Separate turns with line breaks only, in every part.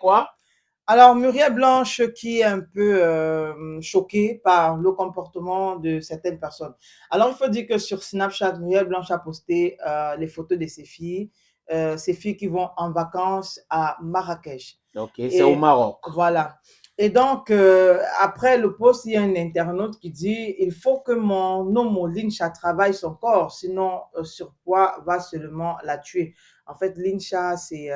Pourquoi?
Alors, Muriel Blanche qui est un peu choquée par le comportement de certaines personnes. Alors, il faut dire que sur Snapchat, Muriel Blanche a posté les photos de ses filles qui vont en vacances à Marrakech.
Ok, c'est au
Et
Maroc.
voilà. Et donc, après le post, il y a un internaute qui dit, il faut que mon homme Lincha travaille son corps, sinon surpoids va seulement la tuer. En fait, Lincha, c'est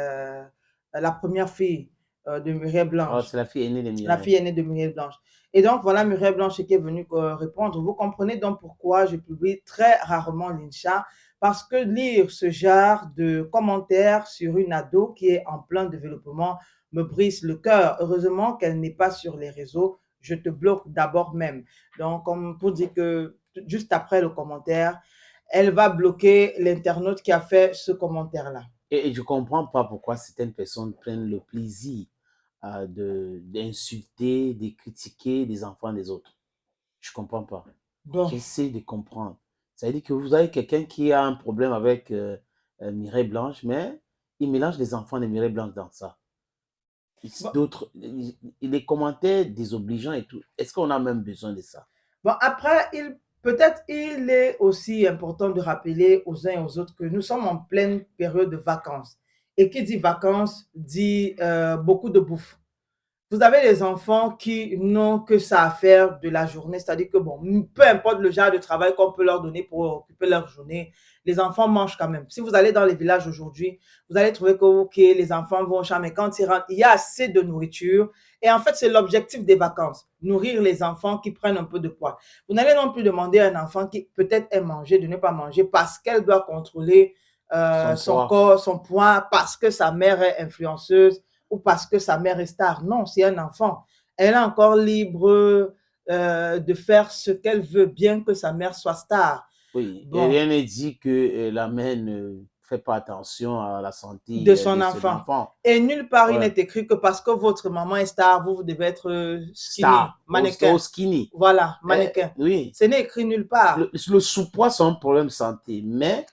la première fille de Muriel
Oh,
Blanche,
c'est la fille aînée de
la
Mireille.
fille aînée de Muriel Blanche. Et donc, voilà Muriel Blanche qui est venue répondre. Vous comprenez donc pourquoi je publie très rarement l'Incha, parce que lire ce genre de commentaires sur une ado qui est en plein développement me brise le cœur. Heureusement qu'elle n'est pas sur les réseaux. Je te bloque d'abord même. Donc, comme pour dire que juste après le commentaire, elle va bloquer l'internaute qui a fait ce commentaire-là.
Et je ne comprends pas pourquoi certaines personnes prennent le plaisir d'insulter, de critiquer les enfants des autres. Je ne comprends pas.
Bon,
J'essaie de comprendre. Ça veut dire que vous avez quelqu'un qui a un problème avec Mireille Blanche, mais il mélange les enfants de Mireille Blanche dans ça.
bon,
D'autres, les commentaires désobligeants et tout. Est-ce qu'on a même besoin de ça?
Bon, après, peut-être il est aussi important de rappeler aux uns et aux autres que nous sommes en pleine période de vacances. Et qui dit vacances dit beaucoup de bouffe. Vous avez les enfants qui n'ont que ça à faire de la journée, c'est-à-dire que bon, peu importe le genre de travail qu'on peut leur donner pour occuper leur journée, les enfants mangent quand même. Si vous allez dans les villages aujourd'hui, vous allez trouver que ok, les enfants vont au champ, mais quand ils rentrent, il y a assez de nourriture. Et en fait, c'est l'objectif des vacances, nourrir les enfants qui prennent un peu de poids. Vous n'allez non plus demander à un enfant qui peut-être aime manger de ne pas manger parce qu'elle doit contrôler
Son
son
poids.
corps, son poids, parce que sa mère est influenceuse ou parce que sa mère est star. Non, c'est un enfant. Elle est encore libre de faire ce qu'elle veut, bien que sa mère soit star.
Oui, et
Bon,
rien n'est dit que la mère ne fait pas attention à la
de
santé
son
de son
enfant.
enfant.
Et nulle part, il
Ouais.
n'est écrit que parce que votre maman est star, vous devez être skinny,
Star, au
mannequin.
skinny.
Voilà, mannequin.
Oui,
Ce n'est écrit nulle part.
le sous-poids, c'est un problème de santé, mais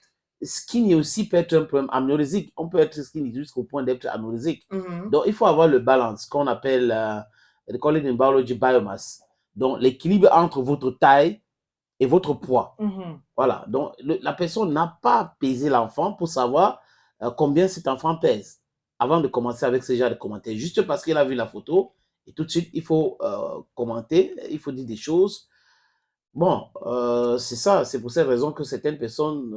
skinny aussi peut être un problème anorexie. On peut être skinny jusqu'au point d'être anorexie.
Mhm.
Donc, il faut avoir le balance qu'on appelle, they call it in biology, biomass. Donc, l'équilibre entre votre taille et votre poids.
Mhm.
Voilà. Donc, la personne n'a pas pesé l'enfant pour savoir combien cet enfant pèse avant de commencer avec ce genre de commentaires. Juste parce qu'il a vu la photo et tout de suite, il faut commenter, il faut dire des choses. Bon, c'est ça. C'est pour cette raison que certaines personnes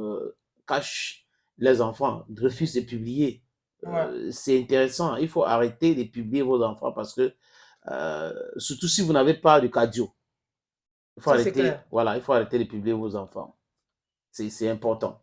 cachent les enfants, refusent de publier.
Ouais,
C'est intéressant. Il faut arrêter de publier vos enfants parce que, surtout si vous n'avez pas de cardio, il faut
ça c'est
arrêter,
clair.
voilà, il faut arrêter de publier vos enfants. C'est important.